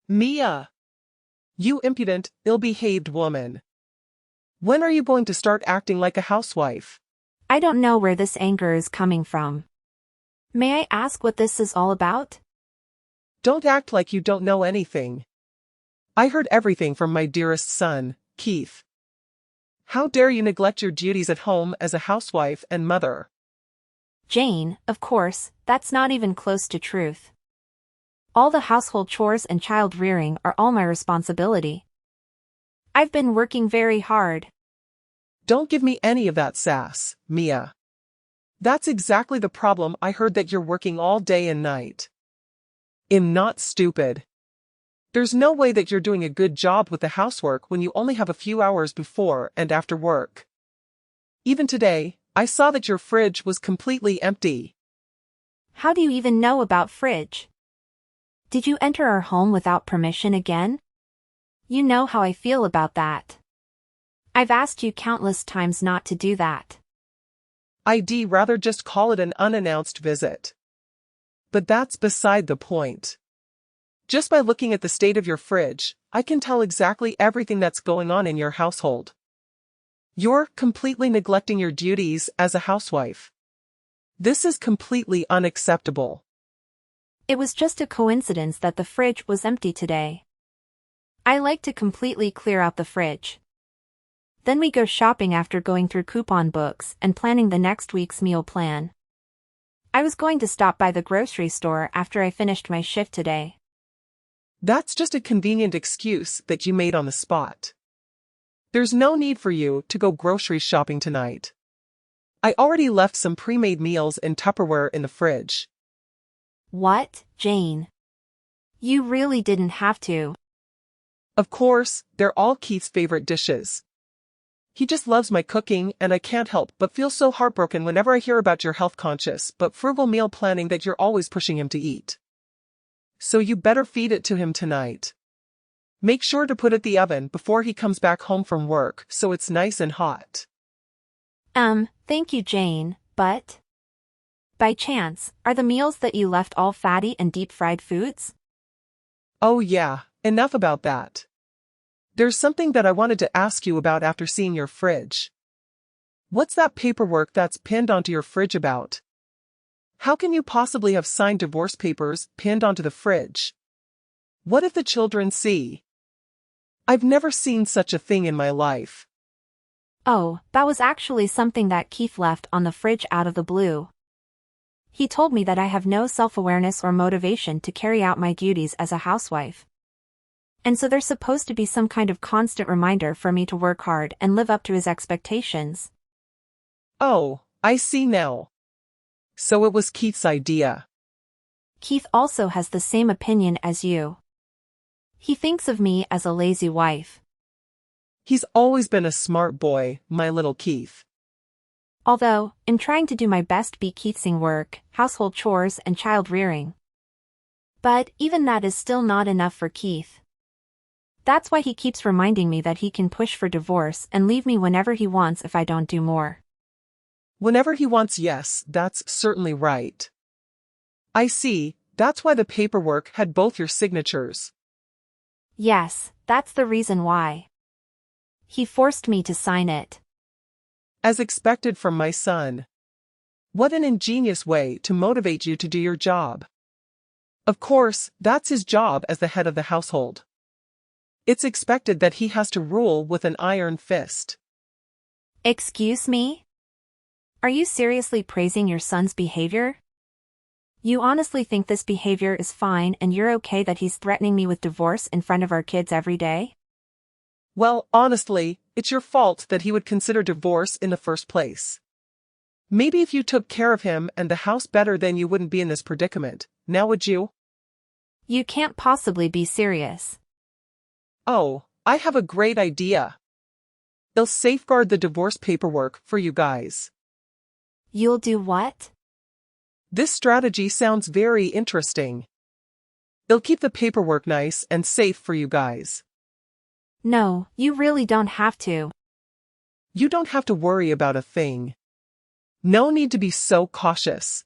Mia! You impudent, ill-behaved woman. When are you going to start acting like a housewife? I don't know where this anger is coming from. May I ask what this is all about? Don't act like you don't know anything. I heard everything from my dearest son, Keith. How dare you neglect your duties at home as a housewife and mother? Jane, of course, that's not even close to truth. All the household chores and child rearing are all my responsibility. I've been working very hard. Don't give me any of that sass, Mia. That's exactly the problem. I heard that you're working all day and night. I'm not stupid. There's no way that you're doing a good job with the housework when you only have a few hours before and after work. Even today, I saw that your fridge was completely empty. How do you even know about fridge? Did you enter our home without permission again? You know how I feel about that. I've asked you countless times not to do that. I'd rather just call it an unannounced visit. But that's beside the point. Just by looking at the state of your fridge, I can tell exactly everything that's going on in your household. You're completely neglecting your duties as a housewife. This is completely unacceptable. It was just a coincidence that the fridge was empty today. I like to completely clear out the fridge. Then we go shopping after going through coupon books and planning the next week's meal plan. I was going to stop by the grocery store after I finished my shift today. That's just a convenient excuse that you made on the spot. There's no need for you to go grocery shopping tonight. I already left some pre-made meals in Tupperware in the fridge. What, Jane? You really didn't have to. Of course, they're all Keith's favorite dishes. He just loves my cooking, and I can't help but feel so heartbroken whenever I hear about your health-conscious but frugal meal planning that you're always pushing him to eat. So you better feed it to him tonight. Make sure to put it in the oven before he comes back home from work so it's nice and hot. Thank you, Jane, but... By chance, are the meals that you left all fatty and deep-fried foods? Oh yeah, enough about that. There's something that I wanted to ask you about after seeing your fridge. What's that paperwork that's pinned onto your fridge about? How can you possibly have signed divorce papers pinned onto the fridge? What if the children see? I've never seen such a thing in my life. Oh, that was actually something that Keith left on the fridge out of the blue. He told me that I have no self-awareness or motivation to carry out my duties as a housewife. And so there's supposed to be some kind of constant reminder for me to work hard and live up to his expectations. Oh, I see now. So it was Keith's idea. Keith also has the same opinion as you. He thinks of me as a lazy wife. He's always been a smart boy, my little Keith. Although, I'm trying to do my best be Keithsing work, household chores and child rearing. But even that is still not enough for Keith. That's why he keeps reminding me that he can push for divorce and leave me whenever he wants if I don't do more. Whenever he wants, yes, that's certainly right. I see, that's why the paperwork had both your signatures. Yes, that's the reason why. He forced me to sign it. As expected from my son. What an ingenious way to motivate you to do your job. Of course, that's his job as the head of the household. It's expected that he has to rule with an iron fist. Excuse me? Are you seriously praising your son's behavior? You honestly think this behavior is fine and you're okay that he's threatening me with divorce in front of our kids every day? Well, honestly, it's your fault that he would consider divorce in the first place. Maybe if you took care of him and the house better, then you wouldn't be in this predicament, now would you? You can't possibly be serious. Oh, I have a great idea. I'll safeguard the divorce paperwork for you guys. You'll do what? This strategy sounds very interesting. I'll keep the paperwork nice and safe for you guys. No, you really don't have to. You don't have to worry about a thing. No need to be so cautious.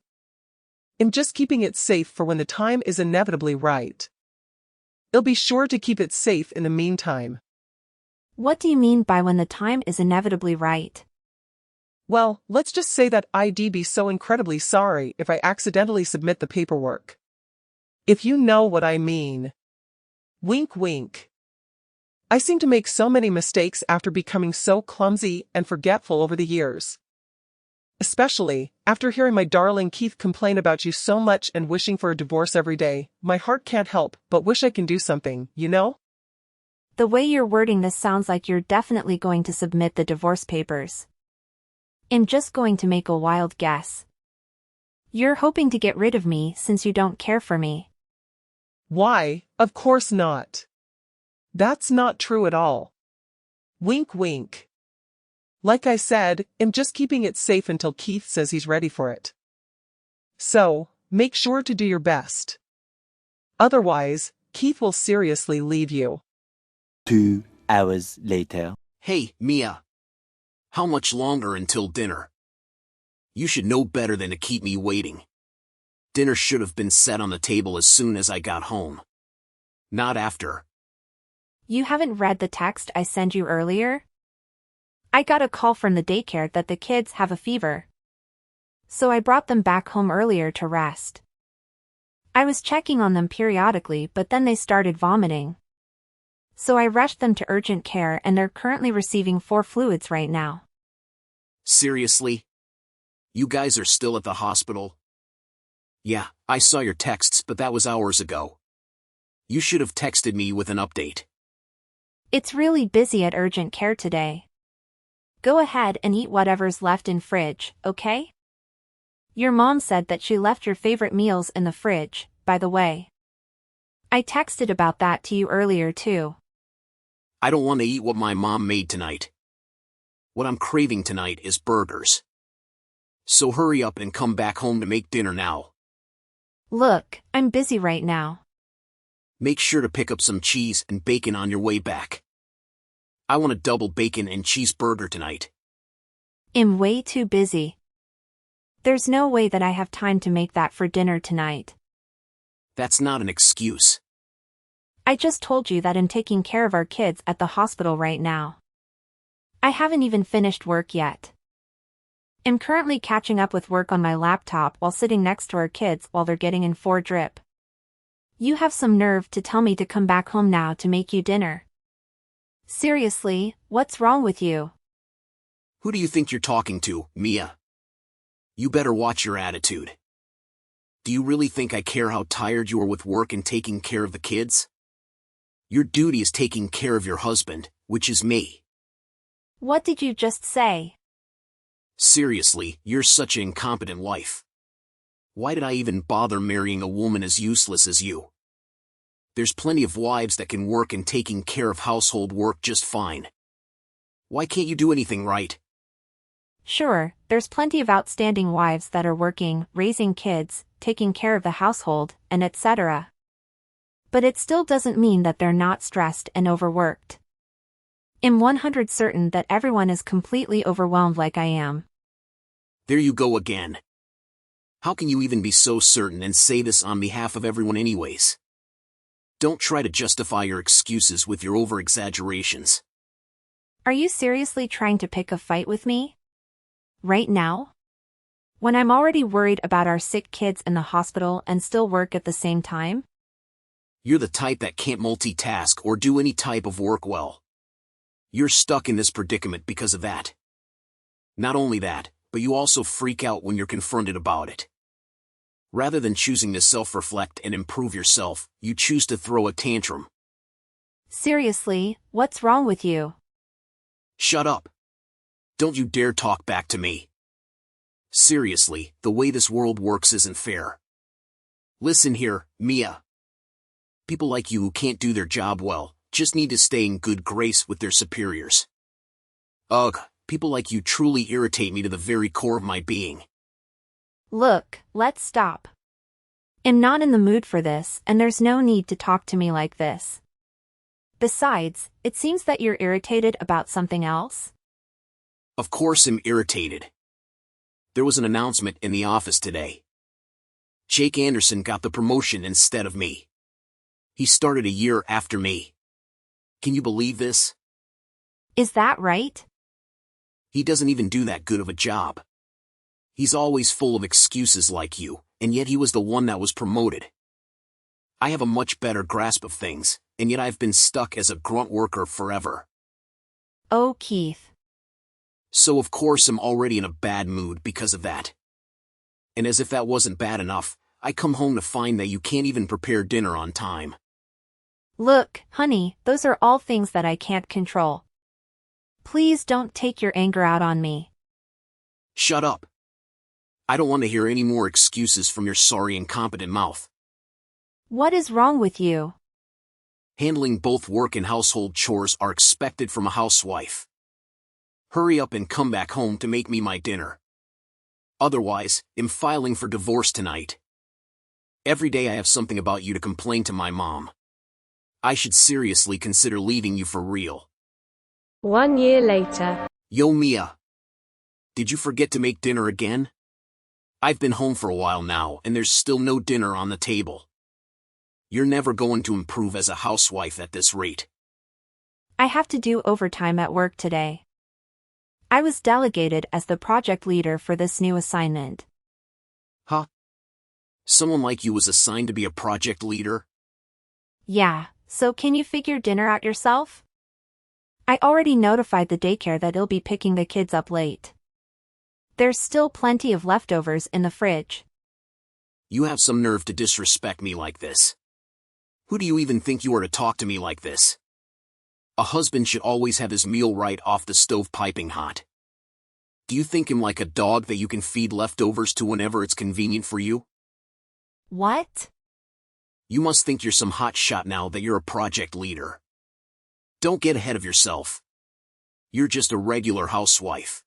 I'm just keeping it safe for when the time is inevitably right. I'll be sure to keep it safe in the meantime. What do you mean by when the time is inevitably right? Well, let's just say that I'd be so incredibly sorry if I accidentally submit the paperwork. If you know what I mean. Wink wink. I seem to make so many mistakes after becoming so clumsy and forgetful over the years. Especially, after hearing my darling Keith complain about you so much and wishing for a divorce every day, my heart can't help but wish I can do something, you know? The way you're wording this sounds like you're definitely going to submit the divorce papers. I'm just going to make a wild guess. You're hoping to get rid of me since you don't care for me. Why, of course not. That's not true at all. Wink wink. Like I said, I'm just keeping it safe until Keith says he's ready for it. So, make sure to do your best. Otherwise, Keith will seriously leave you. 2 hours later. Hey, Mia. How much longer until dinner? You should know better than to keep me waiting. Dinner should have been set on the table as soon as I got home. Not after. You haven't read the text I sent you earlier? I got a call from the daycare that the kids have a fever. So I brought them back home earlier to rest. I was checking on them periodically, but then they started vomiting. So I rushed them to urgent care and they're currently receiving 4 fluids right now. Seriously? You guys are still at the hospital? Yeah, I saw your texts, but that was hours ago. You should have texted me with an update. It's really busy at urgent care today. Go ahead and eat whatever's left in fridge, okay? Your mom said that she left your favorite meals in the fridge, by the way. I texted about that to you earlier too. I don't want to eat what my mom made tonight. What I'm craving tonight is burgers. So hurry up and come back home to make dinner now. Look, I'm busy right now. Make sure to pick up some cheese and bacon on your way back. I want a double bacon and cheeseburger tonight. I'm way too busy. There's no way that I have time to make that for dinner tonight. That's not an excuse. I just told you that I'm taking care of our kids at the hospital right now. I haven't even finished work yet. I'm currently catching up with work on my laptop while sitting next to our kids while they're getting in 4 drip. You have some nerve to tell me to come back home now to make you dinner. Seriously, what's wrong with you? Who do you think you're talking to, Mia? You better watch your attitude. Do you really think I care how tired you are with work and taking care of the kids? Your duty is taking care of your husband, which is me. What did you just say? Seriously, you're such an incompetent wife. Why did I even bother marrying a woman as useless as you? There's plenty of wives that can work and taking care of household work just fine. Why can't you do anything right? Sure, there's plenty of outstanding wives that are working, raising kids, taking care of the household, and etc. But it still doesn't mean that they're not stressed and overworked. I'm 100% certain that everyone is completely overwhelmed like I am. There you go again. How can you even be so certain and say this on behalf of everyone anyways? Don't try to justify your excuses with your over-exaggerations. Are you seriously trying to pick a fight with me? Right now? When I'm already worried about our sick kids in the hospital and still work at the same time? You're the type that can't multitask or do any type of work well. You're stuck in this predicament because of that. Not only that, but you also freak out when you're confronted about it. Rather than choosing to self-reflect and improve yourself, you choose to throw a tantrum. Seriously, what's wrong with you? Shut up. Don't you dare talk back to me. Seriously, the way this world works isn't fair. Listen here, Mia. People like you who can't do their job well, just need to stay in good grace with their superiors. Ugh, people like you truly irritate me to the very core of my being. Look, let's stop. I'm not in the mood for this, and there's no need to talk to me like this. Besides, it seems that you're irritated about something else. Of course I'm irritated. There was an announcement in the office today. Jake Anderson got the promotion instead of me. He started a year after me. Can you believe this? Is that right? He doesn't even do that good of a job. He's always full of excuses like you, and yet he was the one that was promoted. I have a much better grasp of things, and yet I've been stuck as a grunt worker forever. Oh, Keith. So of course I'm already in a bad mood because of that. And as if that wasn't bad enough, I come home to find that you can't even prepare dinner on time. Look, honey, those are all things that I can't control. Please don't take your anger out on me. Shut up. I don't want to hear any more excuses from your sorry, incompetent mouth. What is wrong with you? Handling both work and household chores are expected from a housewife. Hurry up and come back home to make me my dinner. Otherwise, I'm filing for divorce tonight. Every day I have something about you to complain to my mom. I should seriously consider leaving you for real. 1 year later. Yo, Mia. Did you forget to make dinner again? I've been home for a while now and there's still no dinner on the table. You're never going to improve as a housewife at this rate. I have to do overtime at work today. I was delegated as the project leader for this new assignment. Huh? Someone like you was assigned to be a project leader? Yeah, so can you figure dinner out yourself? I already notified the daycare that I'll be picking the kids up late. There's still plenty of leftovers in the fridge. You have some nerve to disrespect me like this. Who do you even think you are to talk to me like this? A husband should always have his meal right off the stove piping hot. Do you think him like a dog that you can feed leftovers to whenever it's convenient for you? What? You must think you're some hot shot now that you're a project leader. Don't get ahead of yourself. You're just a regular housewife.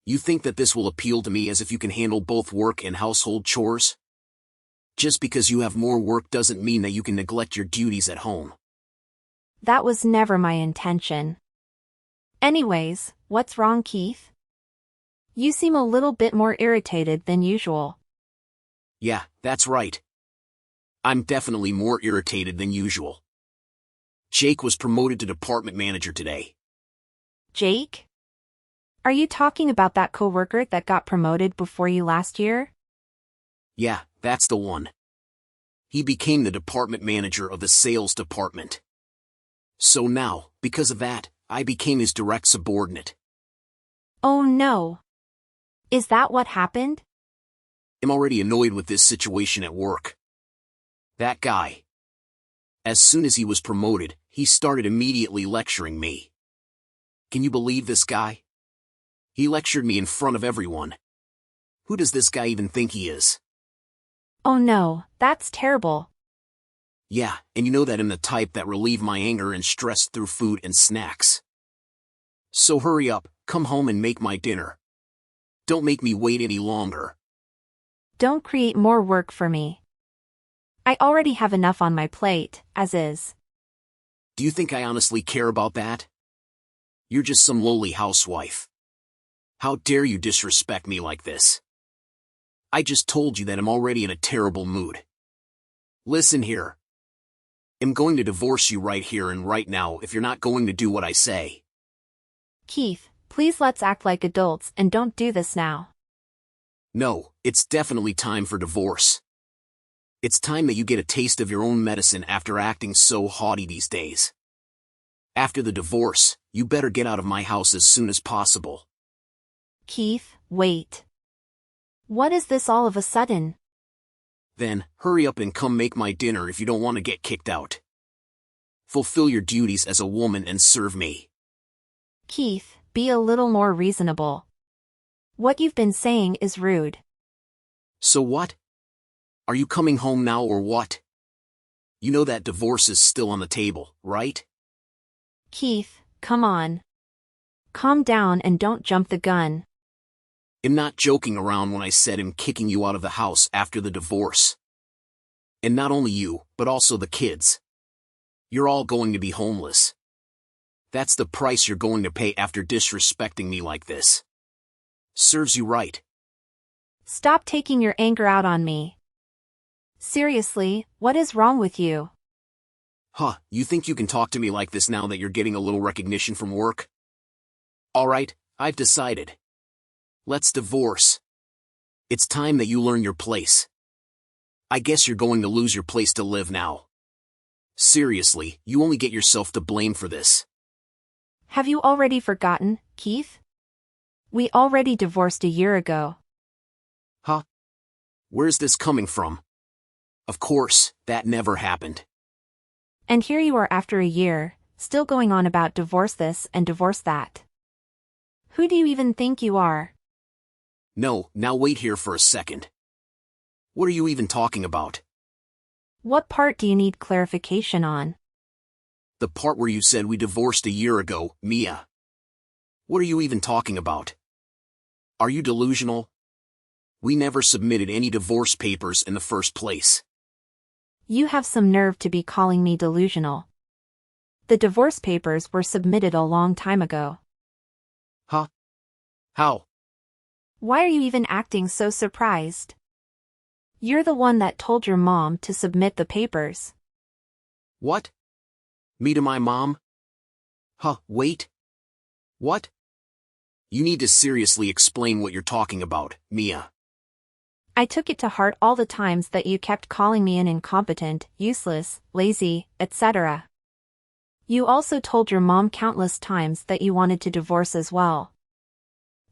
You think that this will appeal to me as if you can handle both work and household chores? Just because you have more work doesn't mean that you can neglect your duties at home. That was never my intention. Anyways, what's wrong, Keith? You seem a little bit more irritated than usual. Yeah, that's right. I'm definitely more irritated than usual. Jake was promoted to department manager today. Jake? Are you talking about that coworker that got promoted before you last year? Yeah, that's the one. He became the department manager of the sales department. So now, because of that, I became his direct subordinate. Oh no. Is that what happened? I'm already annoyed with this situation at work. That guy. As soon as he was promoted, he started immediately lecturing me. Can you believe this guy? He lectured me in front of everyone. Who does this guy even think he is? Oh no, that's terrible. Yeah, and you know that I'm the type that relieve my anger and stress through food and snacks. So hurry up, come home and make my dinner. Don't make me wait any longer. Don't create more work for me. I already have enough on my plate, as is. Do you think I honestly care about that? You're just some lowly housewife. How dare you disrespect me like this? I just told you that I'm already in a terrible mood. Listen here. I'm going to divorce you right here and right now if you're not going to do what I say. Keith, please let's act like adults and don't do this now. No, it's definitely time for divorce. It's time that you get a taste of your own medicine after acting so haughty these days. After the divorce, you better get out of my house as soon as possible. Keith, wait. What is this all of a sudden? Then, hurry up and come make my dinner if you don't want to get kicked out. Fulfill your duties as a woman and serve me. Keith, be a little more reasonable. What you've been saying is rude. So what? Are you coming home now or what? You know that divorce is still on the table, right? Keith, come on. Calm down and don't jump the gun. I'm not joking around when I said I'm kicking you out of the house after the divorce. And not only you, but also the kids. You're all going to be homeless. That's the price you're going to pay after disrespecting me like this. Serves you right. Stop taking your anger out on me. Seriously, what is wrong with you? Huh, you think you can talk to me like this now that you're getting a little recognition from work? Alright, I've decided. Let's divorce. It's time that you learn your place. I guess you're going to lose your place to live now. Seriously, you only get yourself to blame for this. Have you already forgotten, Keith? We already divorced a year ago. Huh? Where's this coming from? Of course, that never happened. And here you are after a year, still going on about divorce this and divorce that. Who do you even think you are? No, now wait here for a second. What are you even talking about? What part do you need clarification on? The part where you said we divorced a year ago, Mia. What are you even talking about? Are you delusional? We never submitted any divorce papers in the first place. You have some nerve to be calling me delusional. The divorce papers were submitted a long time ago. Huh? How? Why are you even acting so surprised? You're the one that told your mom to submit the papers. What? Me to my mom? Huh, wait. What? You need to seriously explain what you're talking about, Mia. I took it to heart all the times that you kept calling me an incompetent, useless, lazy, etc. You also told your mom countless times that you wanted to divorce as well.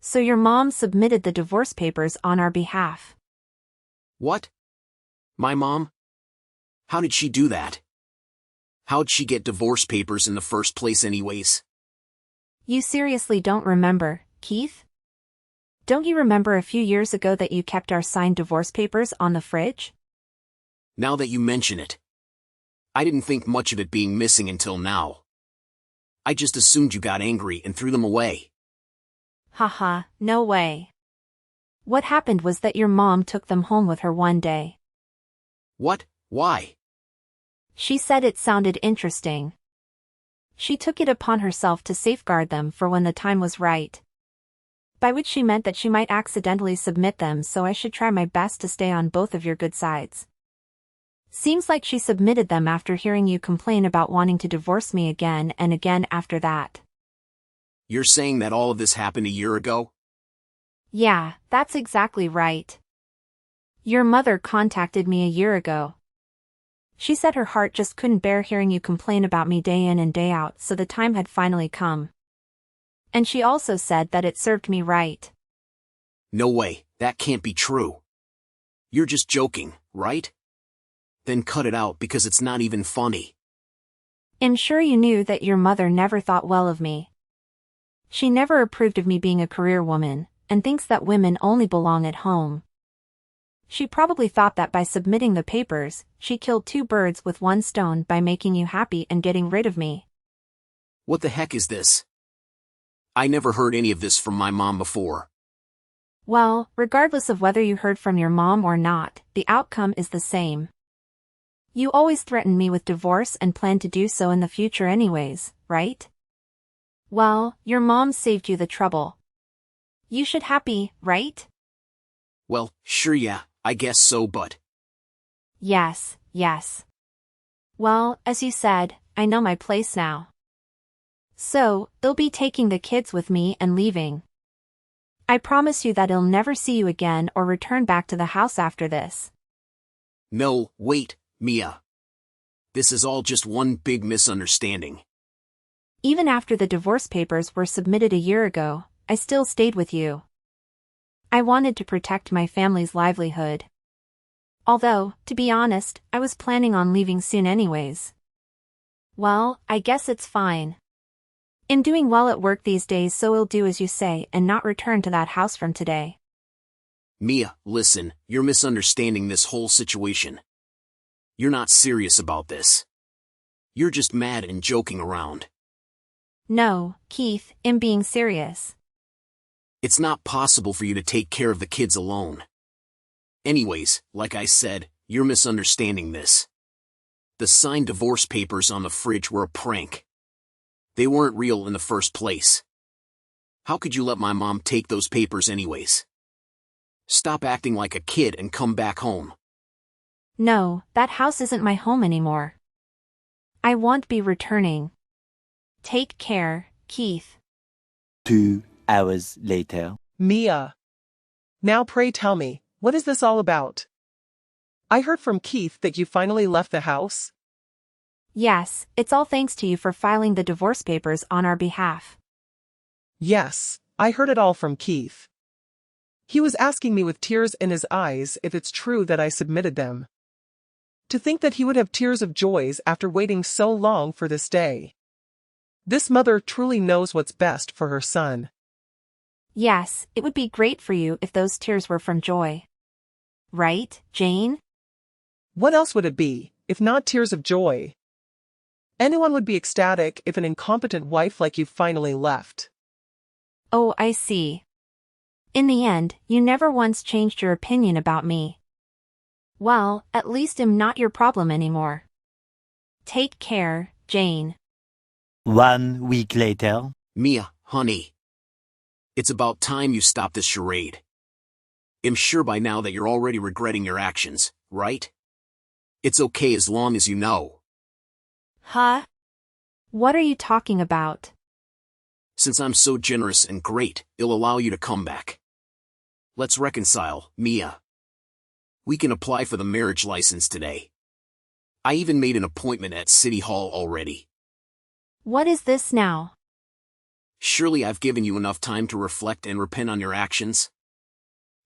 So your mom submitted the divorce papers on our behalf. What? My mom? How did she do that? How'd she get divorce papers in the first place anyways? You seriously don't remember, Keith? Don't you remember a few years ago that you kept our signed divorce papers on the fridge? Now that you mention it. I didn't think much of it being missing until now. I just assumed you got angry and threw them away. Haha, no way. What happened was that your mom took them home with her one day. What? Why? She said it sounded interesting. She took it upon herself to safeguard them for when the time was right. By which she meant that she might accidentally submit them, so I should try my best to stay on both of your good sides. Seems like she submitted them after hearing you complain about wanting to divorce me again and again after that. You're saying that all of this happened a year ago? Yeah, that's exactly right. Your mother contacted me a year ago. She said her heart just couldn't bear hearing you complain about me day in and day out, so the time had finally come. And she also said that it served me right. No way, that can't be true. You're just joking, right? Then cut it out because it's not even funny. I'm sure you knew that your mother never thought well of me. She never approved of me being a career woman, and thinks that women only belong at home. She probably thought that by submitting the papers, she killed two birds with one stone by making you happy and getting rid of me. What the heck is this? I never heard any of this from my mom before. Well, regardless of whether you heard from your mom or not, the outcome is the same. You always threaten me with divorce and plan to do so in the future anyways, right? Well, your mom saved you the trouble. You should happy, right? Well, sure yeah, I guess so, but... Yes, yes. Well, as you said, I know my place now. So, I'll be taking the kids with me and leaving. I promise you that I'll never see you again or return back to the house after this. No, wait, Mia. This is all just one big misunderstanding. Even after the divorce papers were submitted a year ago, I still stayed with you. I wanted to protect my family's livelihood. Although, to be honest, I was planning on leaving soon anyways. Well, I guess it's fine. I'm doing well at work these days, so I'll do as you say and not return to that house from today. Mia, listen, you're misunderstanding this whole situation. You're not serious about this. You're just mad and joking around. No, Keith, I'm being serious. It's not possible for you to take care of the kids alone. Anyways, like I said, you're misunderstanding this. The signed divorce papers on the fridge were a prank. They weren't real in the first place. How could you let my mom take those papers anyways? Stop acting like a kid and come back home. No, that house isn't my home anymore. I won't be returning. Take care, Keith. 2 hours later. Mia. Now pray tell me, what is this all about? I heard from Keith that you finally left the house. Yes, it's all thanks to you for filing the divorce papers on our behalf. Yes, I heard it all from Keith. He was asking me with tears in his eyes if it's true that I submitted them. To think that he would have tears of joy after waiting so long for this day. This mother truly knows what's best for her son. Yes, it would be great for you if those tears were from joy. Right, Jane? What else would it be, if not tears of joy? Anyone would be ecstatic if an incompetent wife like you finally left. Oh, I see. In the end, you never once changed your opinion about me. Well, at least I'm not your problem anymore. Take care, Jane. 1 week later. Mia, honey. It's about time you stop this charade. I'm sure by now that you're already regretting your actions, right? It's okay as long as you know. Huh? What are you talking about? Since I'm so generous and great, it'll allow you to come back. Let's reconcile, Mia. We can apply for the marriage license today. I even made an appointment at City Hall already. What is this now? Surely I've given you enough time to reflect and repent on your actions.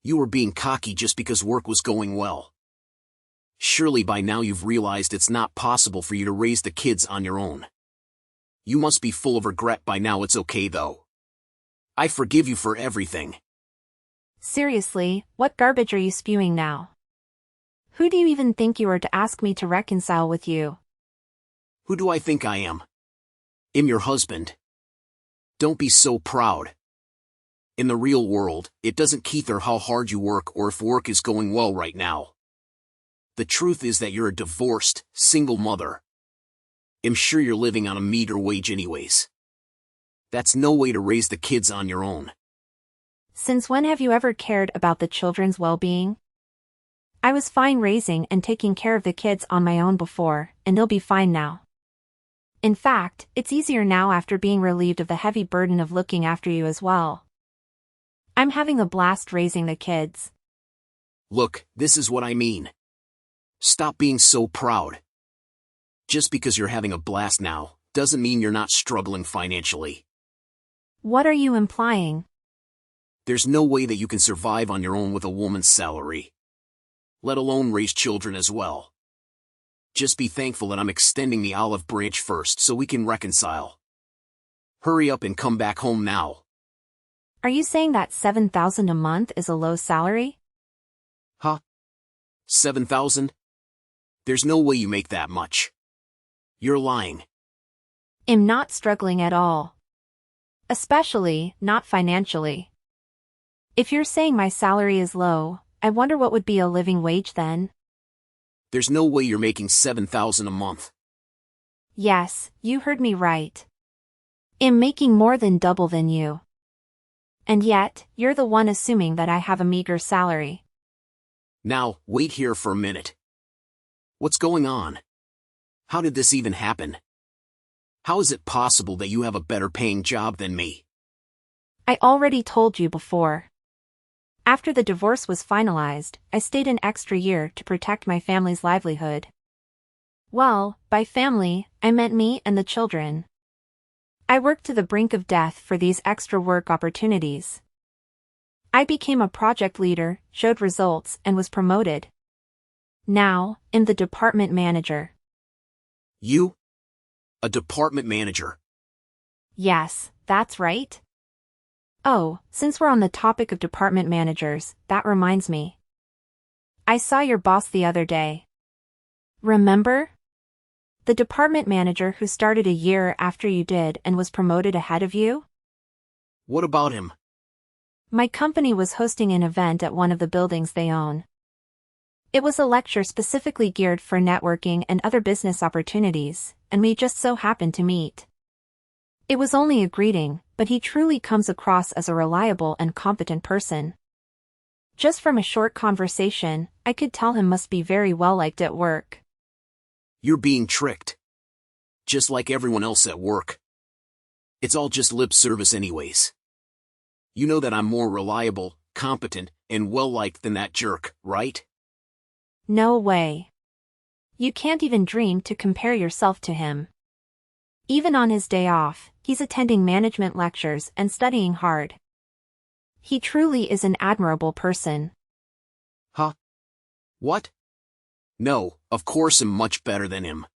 You were being cocky just because work was going well. Surely by now you've realized it's not possible for you to raise the kids on your own. You must be full of regret by now. It's okay though. I forgive you for everything. Seriously, what garbage are you spewing now? Who do you even think you are to ask me to reconcile with you? Who do I think I am? I'm your husband. Don't be so proud. In the real world, it doesn't matter how hard you work or if work is going well right now. The truth is that you're a divorced, single mother. I'm sure you're living on a meager wage anyways. That's no way to raise the kids on your own. Since when have you ever cared about the children's well-being? I was fine raising and taking care of the kids on my own before, and they'll be fine now. In fact, it's easier now after being relieved of the heavy burden of looking after you as well. I'm having a blast raising the kids. Look, this is what I mean. Stop being so proud. Just because you're having a blast now, doesn't mean you're not struggling financially. What are you implying? There's no way that you can survive on your own with a woman's salary. Let alone raise children as well. Just be thankful that I'm extending the olive branch first so we can reconcile. Hurry up and come back home now. Are you saying that $7,000 a month is a low salary? Huh? 7,000? There's no way you make that much. You're lying. I'm not struggling at all. Especially, not financially. If you're saying my salary is low, I wonder what would be a living wage then? There's no way you're making 7,000 a month. Yes, you heard me right. I'm making more than double than you. And yet, you're the one assuming that I have a meager salary. Now, wait here for a minute. What's going on? How did this even happen? How is it possible that you have a better paying job than me? I already told you before. After the divorce was finalized, I stayed an extra year to protect my family's livelihood. Well, by family, I meant me and the children. I worked to the brink of death for these extra work opportunities. I became a project leader, showed results, and was promoted. Now, I'm the department manager. You? A department manager? Yes, that's right. Oh, since we're on the topic of department managers, that reminds me. I saw your boss the other day. Remember? The department manager who started a year after you did and was promoted ahead of you? What about him? My company was hosting an event at one of the buildings they own. It was a lecture specifically geared for networking and other business opportunities, and we just so happened to meet. It was only a greeting, but he truly comes across as a reliable and competent person. Just from a short conversation, I could tell him must be very well liked at work. You're being tricked. just like everyone else at work. It's all just lip service anyways. You know that I'm more reliable, competent, and well-liked than that jerk, right? No way. You can't even dream to compare yourself to him. Even on his day off, he's attending management lectures and studying hard. He truly is an admirable person. Huh? What? No, of course I'm much better than him.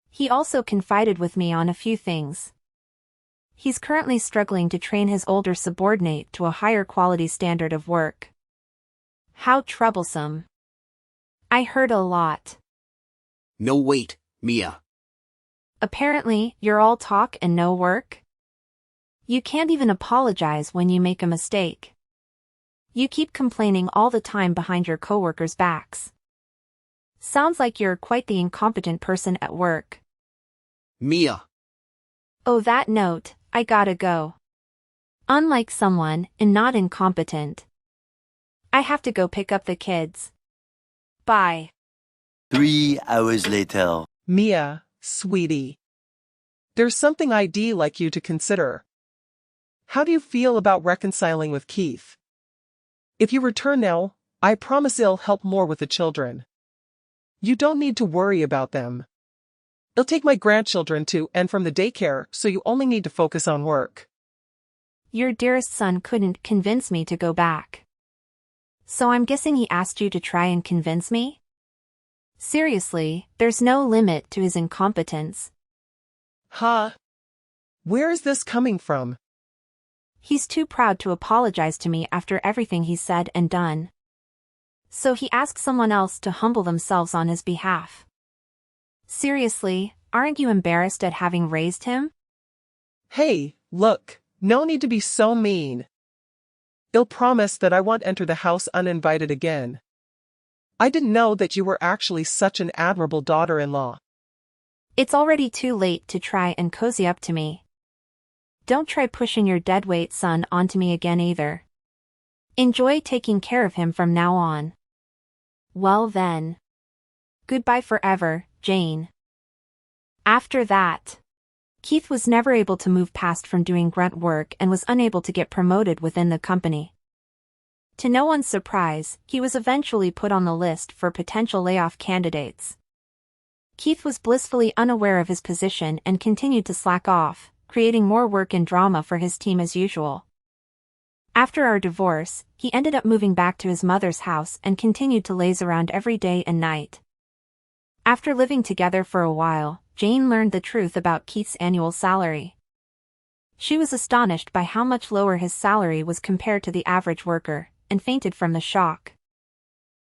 He also confided with me on a few things. He's currently struggling to train his older subordinate to a higher quality standard of work. How troublesome. I heard a lot. No wait, Mia. Apparently, you're all talk and no work? You can't even apologize when you make a mistake. You keep complaining all the time behind your coworkers' backs. Sounds like you're quite the incompetent person at work. Mia. Oh, that note, I gotta go. Unlike someone, and not incompetent. I have to go pick up the kids. Bye. 3 hours later. Mia, sweetie. There's something I'd like you to consider. How do you feel about reconciling with Keith? If you return now, I promise it'll help more with the children. You don't need to worry about them. I'll take my grandchildren to and from the daycare, so you only need to focus on work. Your dearest son couldn't convince me to go back. So I'm guessing he asked you to try and convince me? Seriously, there's no limit to his incompetence. Huh? Where is this coming from? He's too proud to apologize to me after everything he's said and done. So he asked someone else to humble themselves on his behalf. Seriously, aren't you embarrassed at having raised him? Hey, look, no need to be so mean. I'll promise that I won't enter the house uninvited again. I didn't know that you were actually such an admirable daughter-in-law. It's already too late to try and cozy up to me. Don't try pushing your deadweight son onto me again either. Enjoy taking care of him from now on. Well then. Goodbye forever, Jane. After that, Keith was never able to move past from doing grunt work and was unable to get promoted within the company. To no one's surprise, he was eventually put on the list for potential layoff candidates. Keith was blissfully unaware of his position and continued to slack off, creating more work and drama for his team as usual. After our divorce, he ended up moving back to his mother's house and continued to laze around every day and night. After living together for a while, Jane learned the truth about Keith's annual salary. She was astonished by how much lower his salary was compared to the average worker, and fainted from the shock.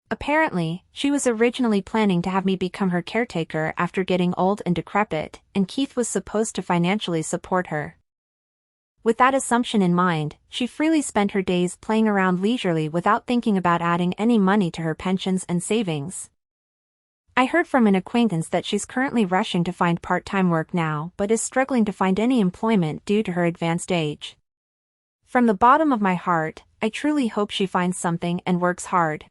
Apparently, she was originally planning to have me become her caretaker after getting old and decrepit, and Keith was supposed to financially support her. With that assumption in mind, she freely spent her days playing around leisurely without thinking about adding any money to her pensions and savings. I heard from an acquaintance that she's currently rushing to find part-time work now but is struggling to find any employment due to her advanced age. From the bottom of my heart, I truly hope she finds something and works hard.